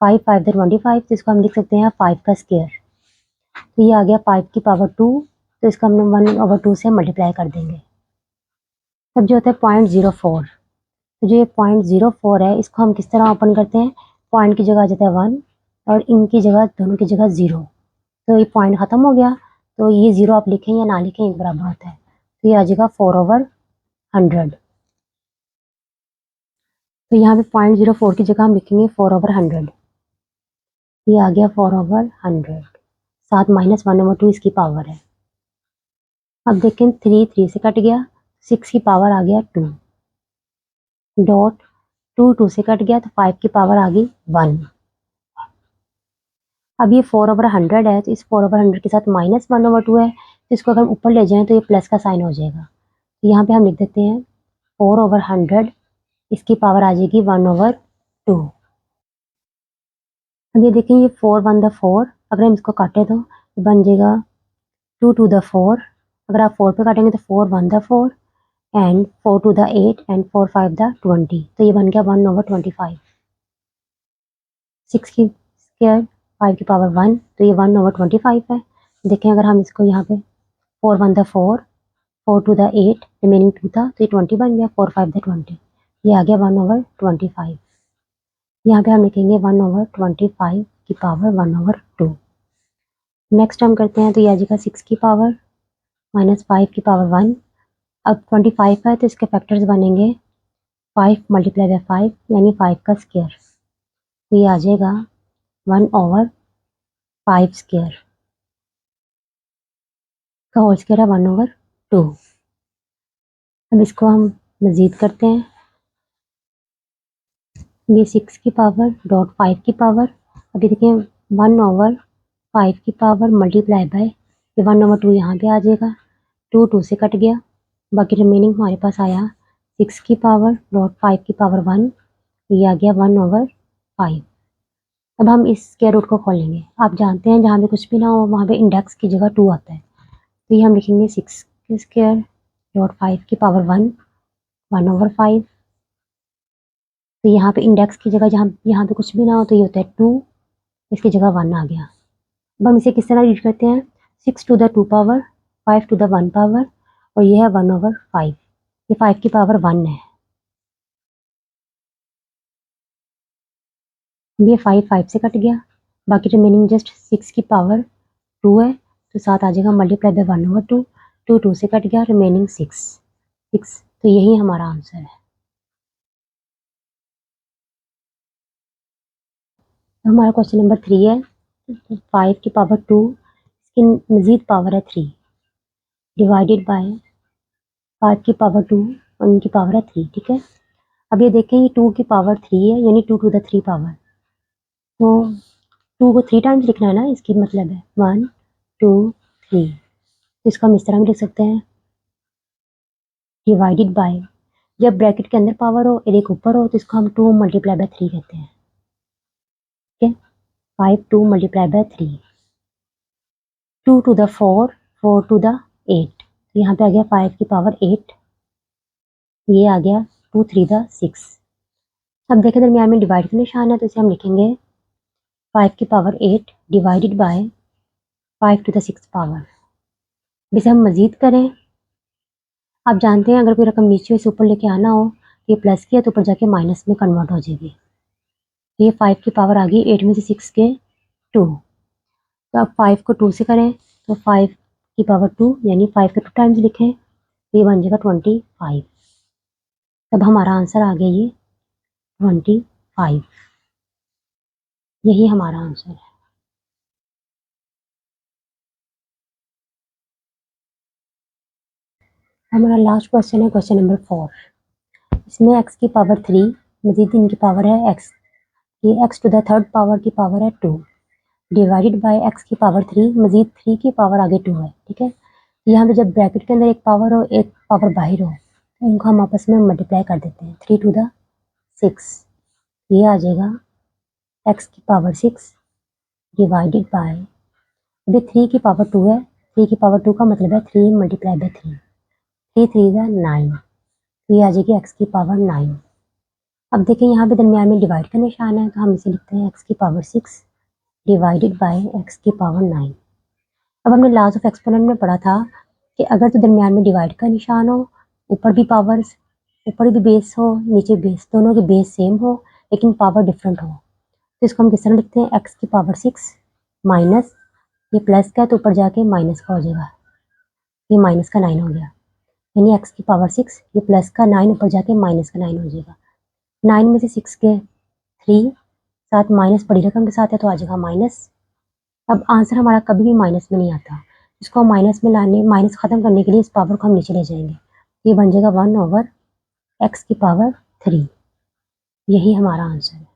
[SPEAKER 1] 5 5 द 25, तो इसको हम लिख सकते हैं 5 का स्क्वायर। तो ये आ गया 5 की पावर 2, तो इसको हम 1/2 से मल्टीप्लाई कर देंगे। तब जो होता है 0.04, तो जो ये 0.04 है इसको हम किस तरह ओपन करते हैं, पॉइंट की जगह आ जाता है 1 और इनकी जगह, दोनों की जगह 0, तो ये पॉइंट ख़त्म हो गया। तो ये 0 आप लिखें या ना लिखें एक बराबर होता है, तो ये आ जाएगा 4/100। तो यहाँ पे 0.04 की जगह हम लिखेंगे 4/100। ये आ गया 4/100, 7 माइनस 1/2 इसकी पावर है। अब देखें 3 3 से कट गया, 6 की पावर आ गया 2, डॉट 2 2 से कट गया तो 5 की पावर आ गई 1। अब ये 4/100 है तो इस 4/100 के साथ माइनस 1/2 है, तो इसको अगर हम ऊपर ले जाएं तो ये प्लस का साइन हो जाएगा। तो यहाँ पे हम लिख देते हैं 4/100, इसकी पावर आ जाएगी 1/2। अब ये देखें ये 4 1 द 4, अगर हम इसको काटें तो बन जाएगा 2 2 द 4, अगर आप 4 पे काटेंगे तो 4 1 the 4 and 4 2 the 8 and 4 5 the 20, तो ये बन गया 1/25। 6 की स्क्वायर 5 की पावर 1, तो ये 1/25 है। देखें अगर हम इसको यहाँ पे 4 1 द 4, 4 2 द 8, रिमेनिंग 2 था तो ये 20 बन गया, 4 5 द 20, ये आ गया 1/25। यहाँ पे हम लिखेंगे 1/25 की पावर 1/2। नेक्स्ट हम करते हैं तो ये आ जाएगा 6 की पावर माइनस 5 की पावर 1। अब 25 है तो इसके फैक्टर्स बनेंगे 5 मल्टीप्लाई बाय 5, यानी 5 का स्क्वायर, तो ये आ जाएगा 1/5 स्क्वायर का होल स्क्वायर है 1/2। अब इसको हम मज़ीद करते हैं, ये 6 की पावर डॉट 5 की पावर, अभी देखिए 1/5 की पावर मल्टीप्लाई बाय ये 1/2 यहाँ पे आ जाएगा, 2 2 से कट गया, बाकी रिमेनिंग हमारे पास आया 6 की पावर डॉट 5 की पावर 1, ये आ गया 1/5। अब हम इस स्क्वायर रूट को खोलेंगे। आप जानते हैं जहाँ पे कुछ भी ना हो वहाँ पे इंडेक्स की जगह 2 आता है, तो ये हम लिखेंगे 6 की स्क्वायर डॉट 5 की पावर 1, 1/5। तो यहाँ पे इंडेक्स की जगह जहाँ यहाँ पे कुछ भी ना हो तो ये होता है 2, इसकी जगह 1 आ गया। अब हम इसे किस तरह रीड करते हैं, 6 to the 2 power, 5 to the 1 power, और ये है 1/5, ये 5 की पावर 1 है। ये 5 5 से कट गया, बाकी रिमेनिंग जस्ट 6 की पावर 2 है, तो साथ आ जाएगा मल्टीप्लाई बाय 1/2, 2 2 से कट गया, रिमेनिंग 6, तो यही हमारा आंसर है। तो हमारा क्वेश्चन नंबर 3 है, 5 की पावर 2, इसकी मज़ीद पावर है 3, डिवाइडेड बाय 5 की पावर 2 और इनकी पावर है 3, ठीक है। अब ये देखें ये 2 की पावर 3 है, यानी 2 टू द 3 पावर, तो 2 को 3 टाइम्स लिखना है ना, इसकी मतलब है 1 2 3। तो इसको हम इस तरह भी लिख सकते हैं, डिवाइडेड बाय, जब ब्रैकेट के अंदर पावर हो और एक ऊपर हो तो इसको हम 2 मल्टीप्लाई बाय 3 कहते हैं, ठीक है। 5 2 multiply by 3, 2 to the 4 4 to the 8, तो यहाँ पे आ गया 5 की पावर 8, ये आ गया 2 3 द 6। अब देखें दरमियान में डिवाइड का निशान है, तो इसे हम लिखेंगे 5 की power 8 divided by 5 to the 6 power. इसे हम मजीद करें, आप जानते हैं अगर कोई रकम नीचे से ऊपर लेके आना हो तो ये प्लस की है तो ऊपर जाके माइनस में कन्वर्ट हो जाएगी। तो ये 5 की पावर आ गई 8 में से 6 के 2, तो अब 5 को 2 से करें तो 5 की पावर 2 यानी 5 के 2 टाइम्स लिखें तो ये बन जाएगा 25। तब हमारा आंसर आ गया ये 25, यही हमारा आंसर है। हमारा लास्ट क्वेश्चन है क्वेश्चन नंबर 4। इसमें x की पावर 3 मजीद इनकी पावर है x, ये x to the third power की पावर है 2 डिवाइडेड बाय x की पावर 3 मजीद 3 की पावर आगे 2 है, ठीक है। यहाँ पे जब ब्रैकेट के अंदर एक पावर हो एक पावर बाहर हो तो इनको हम आपस में मल्टीप्लाई कर देते हैं, 3 टू द 6, ये आ जाएगा x की पावर 6 डिवाइडेड बाय, अभी 3 की पावर 2 है, 3 की पावर 2 का मतलब है 3 मल्टीप्लाई बाय 3, 3 3 द 9, तो ये आ जाएगी x की पावर 9। अब देखें यहाँ पे दरमियान में डिवाइड का निशान है तो हम इसे लिखते हैं x की पावर 6 डिवाइडेड बाय x की पावर 9। अब हमने लॉज ऑफ एक्सपोनेंट में पढ़ा था कि अगर तो दरमियान में डिवाइड का निशान हो, ऊपर भी पावर्स, ऊपर भी बेस हो नीचे बेस, दोनों के बेस सेम हो लेकिन पावर डिफरेंट हो, तो इसको हम किस तरह लिखते हैं, x की पावर 6 माइनस, ये प्लस का है तो ऊपर जाके माइनस का हो जाएगा, ये माइनस का 9 हो गया, यानी x की पावर 6 ये प्लस का 9 ऊपर जाके माइनस का 9 हो जाएगा। 9 में से 6 के 3 साथ माइनस बड़ी रकम के साथ है तो आ जाएगा माइनस। अब आंसर हमारा कभी भी माइनस में नहीं आता, इसको हम माइनस में लाने, माइनस ख़त्म करने के लिए इस पावर को हम नीचे ले जाएंगे, ये बन जाएगा 1/x की पावर 3, यही हमारा आंसर है।